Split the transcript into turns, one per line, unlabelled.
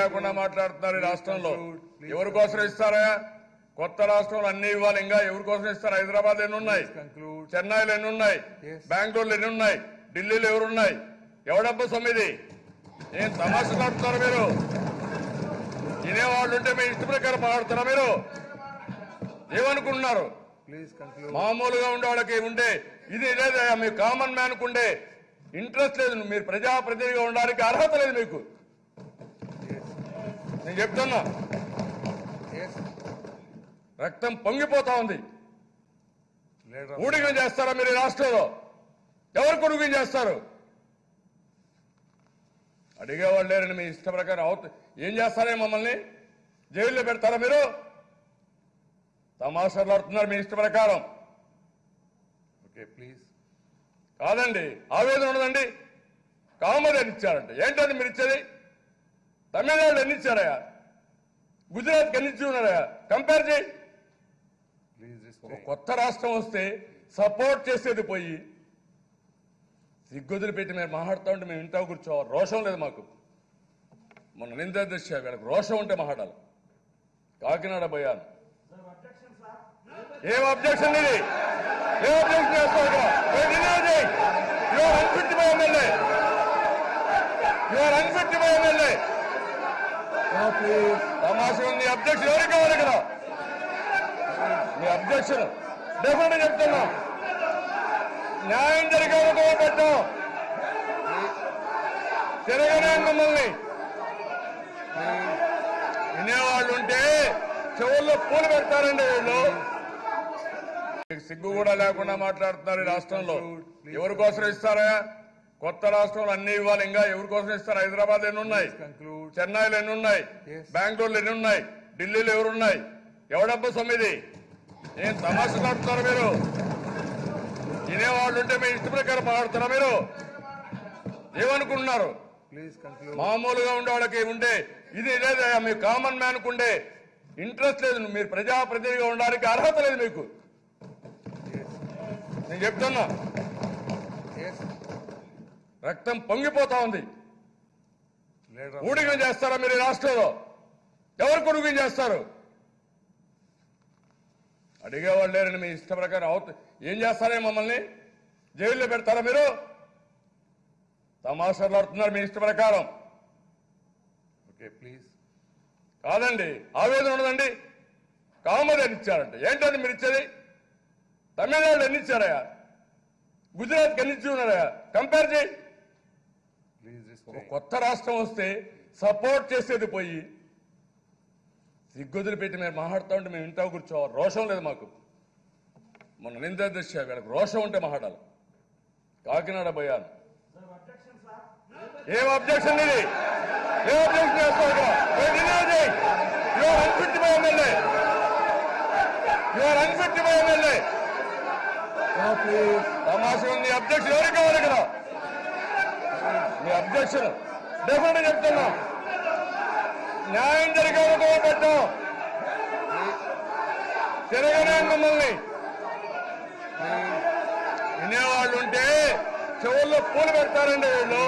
లేకుండా మాట్లాడుతున్నారు ఈ రాష్ట్రంలో. ఎవరి కోసం ఇస్తారా? కొత్త రాష్ట్రంలో అన్ని ఇవ్వాలి. ఇంకా ఎవరి కోసం ఇస్తారు? హైదరాబాద్ ఎన్ని ఉన్నాయి, చెన్నైలో ఎన్ని ఉన్నాయి, బెంగళూరులో ఎన్ని ఉన్నాయి, ఢిల్లీలో ఎవరున్నాయి? ఎవడబ్బా సొమ్మిది? ఏం తమాషా నడుపుతారు మీరు? తినేవాళ్ళు ఉంటే మీ ఇష్ట ప్రకారం మాట్లాడుతారా మీరు? ఏమనుకుంటున్నారు? మామూలుగా ఉండే వాళ్ళకి ఉండే ఇది లేదా? మీ కామన్ మ్యాన్ కు ఉండే ఇంట్రెస్ట్ లేదు. మీరు ప్రజాప్రతినిధిగా ఉండడానికి అర్హత లేదు మీకు. నేను చెప్తున్నా, రక్తం పొంగిపోతా ఉంది. ఊడిగం చేస్తారా మీరు ఈ రాష్ట్రంలో? ఎవరు కొడుకు చేస్తారు? అడిగేవాళ్ళు లేరని మీ ఇష్ట ప్రకారం ఏం చేస్తారే? మమ్మల్ని జైల్లో పెడతారా మీరు? తమాషాలు ఆడుతున్నారు మీ ఇష్ట ప్రకారం. Okay please. కాదండి, ఆవేదన ఉండదండి. కామన్ అని ఇచ్చారంటే ఏంటంటే మీరు ఇచ్చేది? తమిళనాడు ఎన్ని ఇచ్చారయా? గుజరాత్కి ఎన్ని ఇచ్చి ఉన్నారయా? కంపేర్ చేయి. ఒక కొత్త రాష్ట్రం వస్తే సపోర్ట్ చేసేది పోయి సిగ్గుదులు పెట్టి మీరు మాట్లాడుతూ ఉంటే మేము ఇంట్లో కూర్చోవాలి. రోషం లేదు మాకు. మొన్న నింద దృష్టి వీళ్ళకి రోషం ఉంటే మాట్లాడాలి. కాకినాడ పోయాను. ఏం అబ్జెక్షన్ ఇది? ఏం అబ్జెక్షన్ చేస్తావు? You're unfit by MLA. You're unfit by MLA. తమాషా ఉంది. అబ్జెక్షన్ ఎవరికి కావాలి కదా? మీ అబ్జెక్షన్ డెఫినెట్ చెప్తున్నా. న్యాయం జరిగే పెట్టాం. తిరగనే మమ్మల్ని వినేవాళ్ళు ఉంటే చెవుల్లో పూలు పెడతారండి వీళ్ళు. సిగ్గు కూడా లేకుండా మాట్లాడుతున్నారు ఈ రాష్ట్రంలో. ఎవరి కోసం ఇస్తారా? కొత్త రాష్ట్రంలో అన్ని ఇవ్వాలి. ఇంకా ఎవరి కోసం ఇస్తారు? హైదరాబాద్ ఎన్ని ఉన్నాయి, చెన్నైలో ఎన్ని ఉన్నాయి, బెంగళూరులో ఎన్ని ఉన్నాయి, ఢిల్లీలో ఎవరున్నాయి? ఎవడబ్బా సొమ్మిది? ఏం తమాషా నడుపుతారు మీరు? తినేవాళ్ళు ఉంటే మీ ఇష్ట ప్రకారం మాట్లాడుతారా మీరు? ఏమనుకుంటున్నారు? మామూలుగా ఉండే వాళ్ళకి ఉండే ఇది లేదా? మీ కామన్ మ్యాన్ కు ఉండే ఇంట్రెస్ట్ లేదు. మీరు ప్రజాప్రతినిధిగా ఉండడానికి అర్హత లేదు మీకు. నేను చెప్తున్నా, రక్తం పొంగిపోతా ఉంది. ఊడిగం చేస్తారా మీరు ఈ రాష్ట్రంలో? ఎవరు కొడుకు చేస్తారు? అడిగేవాళ్ళు లేరని మీ ఇష్ట ప్రకారం ఏం చేస్తారే? మమ్మల్ని జైల్లో పెడతారా మీరు? తమాషాలు ఆడుతున్నారు మీ ఇష్ట ప్రకారం. Okay please. కాదండి, ఆవేదన ఉండదండి. కామన్ అని ఇచ్చారంటే ఏంటంటే మీరు ఇచ్చేది? తమిళనాడు ఎన్ని ఇచ్చారయా? గుజరాత్కి ఎన్ని ఇచ్చి ఉన్నారయా? కంపేర్ చేయి. ఒక కొత్త రాష్ట్రం వస్తే సపోర్ట్ చేసేది పోయి సిగ్గుదులు పెట్టి మీరు మాట్లాడుతూ ఉంటే మేము ఇంట్లో కూర్చోవాలి. రోషం లేదు మాకు. మొన్న నింద దృష్టి వీళ్ళకి రోషం ఉంటే మాట్లాడాలి. కాకినాడ పోయాను. ఏం అబ్జెక్షన్ ఇది? ఏం అబ్జెక్షన్ చేస్తావు? You're unfit by MLA. You're unfit by MLA. తమాషా ఉంది. అబ్జెక్షన్ ఎవరికి కావాలి కదా? మీ అబ్జెక్షన్ డెఫినెట్ చెప్తున్నా. న్యాయం జరిగే పెట్టాం. తిరగనే మమ్మల్ని వినేవాళ్ళు ఉంటే చెవుల్లో పూలు పెడతారండి వీళ్ళు.